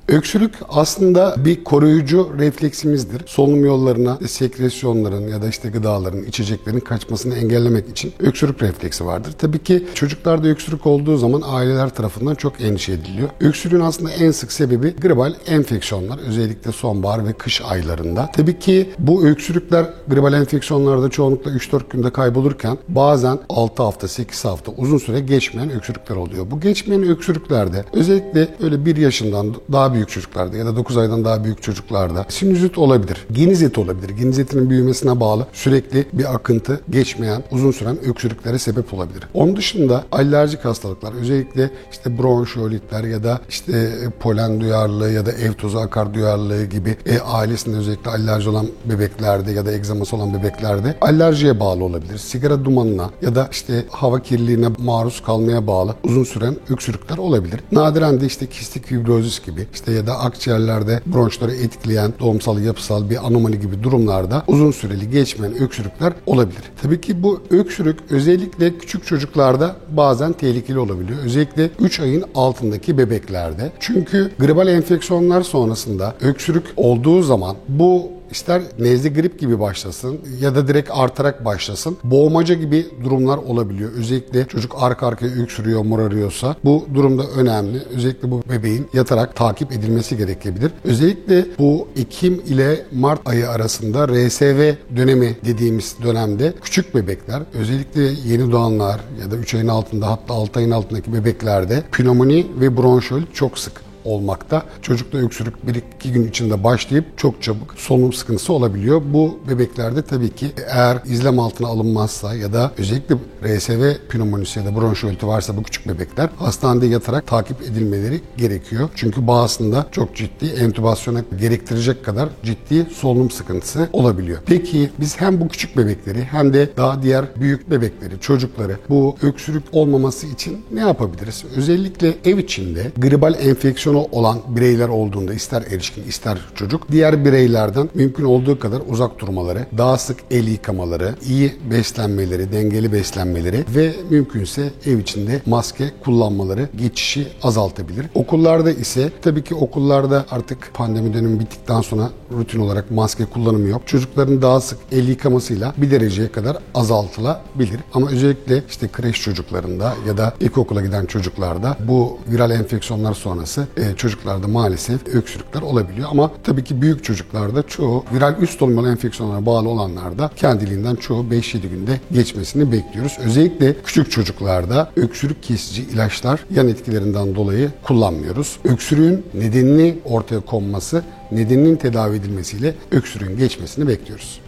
Öksürük aslında bir koruyucu refleksimizdir. Solunum yollarına sekresyonların ya da gıdaların, içeceklerin kaçmasını engellemek için öksürük refleksi vardır. Tabii ki çocuklarda öksürük olduğu zaman aileler tarafından çok endişe ediliyor. Öksürüğün aslında en sık sebebi gribal enfeksiyonlar. Özellikle sonbahar ve kış aylarında. Tabii ki bu öksürükler gribal enfeksiyonlarda çoğunlukla 3-4 günde kaybolurken bazen 6 hafta, 8 hafta uzun süre geçmeyen öksürükler oluyor. Bu geçmeyen öksürüklerde özellikle öyle 1 yaşından daha büyük çocuklarda ya da 9 aydan daha büyük çocuklarda sinüzit olabilir, genizit olabilir. Genizitinin büyümesine bağlı sürekli bir akıntı, geçmeyen, uzun süren öksürüklere sebep olabilir. Onun dışında alerjik hastalıklar, özellikle bronşolitler ya da polen duyarlılığı ya da ev tozu akar duyarlılığı gibi ailesinde özellikle alerji olan bebeklerde ya da egzaması olan bebeklerde alerjiye bağlı olabilir. Sigara dumanına ya da hava kirliliğine maruz kalmaya bağlı uzun süren öksürükler olabilir. Nadiren de kistik fibrozis gibi ya da akciğerlerde bronşları etkileyen doğumsal yapısal bir anomali gibi durumlarda uzun süreli geçmeyen öksürükler olabilir. Tabii ki bu öksürük özellikle küçük çocuklarda bazen tehlikeli olabiliyor. Özellikle 3 ayın altındaki bebeklerde. Çünkü gribal enfeksiyonlar sonrasında öksürük olduğu zaman bu İster nezle grip gibi başlasın ya da direkt artarak başlasın. Boğmaca gibi durumlar olabiliyor. Özellikle çocuk arka arkaya öksürüyor, morarıyorsa bu durumda önemli. Özellikle bu bebeğin yatarak takip edilmesi gerekebilir. Özellikle bu Ekim ile Mart ayı arasında RSV dönemi dediğimiz dönemde küçük bebekler, özellikle yeni doğanlar ya da 3 ayın altında hatta 6 ayın altındaki bebeklerde pnömoni ve bronşol çok sık olmakta. Çocukta öksürük 1-2 gün içinde başlayıp çok çabuk solunum sıkıntısı olabiliyor. Bu bebeklerde tabii ki eğer izlem altına alınmazsa ya da özellikle RSV pnömonisi ya da bronşoliti varsa bu küçük bebekler hastanede yatarak takip edilmeleri gerekiyor. Çünkü bazısında çok ciddi entübasyona gerektirecek kadar ciddi solunum sıkıntısı olabiliyor. Peki biz hem bu küçük bebekleri hem de daha diğer büyük bebekleri, çocukları bu öksürük olmaması için ne yapabiliriz? Özellikle ev içinde gribal enfeksiyonu olan bireyler olduğunda ister erişkin ister çocuk diğer bireylerden mümkün olduğu kadar uzak durmaları, daha sık el yıkamaları, iyi beslenmeleri, dengeli beslenmeleri ve mümkünse ev içinde maske kullanmaları geçişi azaltabilir. Okullarda ise tabii ki okullarda artık pandemi dönemi bittikten sonra rutin olarak maske kullanımı yok. Çocukların daha sık el yıkamasıyla bir dereceye kadar azaltılabilir. Ama özellikle kreş çocuklarında ya da ilkokula giden çocuklarda bu viral enfeksiyonlar sonrası çocuklarda maalesef öksürükler olabiliyor. Ama tabii ki büyük çocuklarda çoğu viral üst solunum enfeksiyonlarına bağlı olanlarda kendiliğinden çoğu 5-7 günde geçmesini bekliyoruz. Özellikle küçük çocuklarda öksürük kesici ilaçlar yan etkilerinden dolayı kullanmıyoruz. Öksürüğün nedenini ortaya konması, nedeninin tedavi edilmesiyle öksürüğün geçmesini bekliyoruz.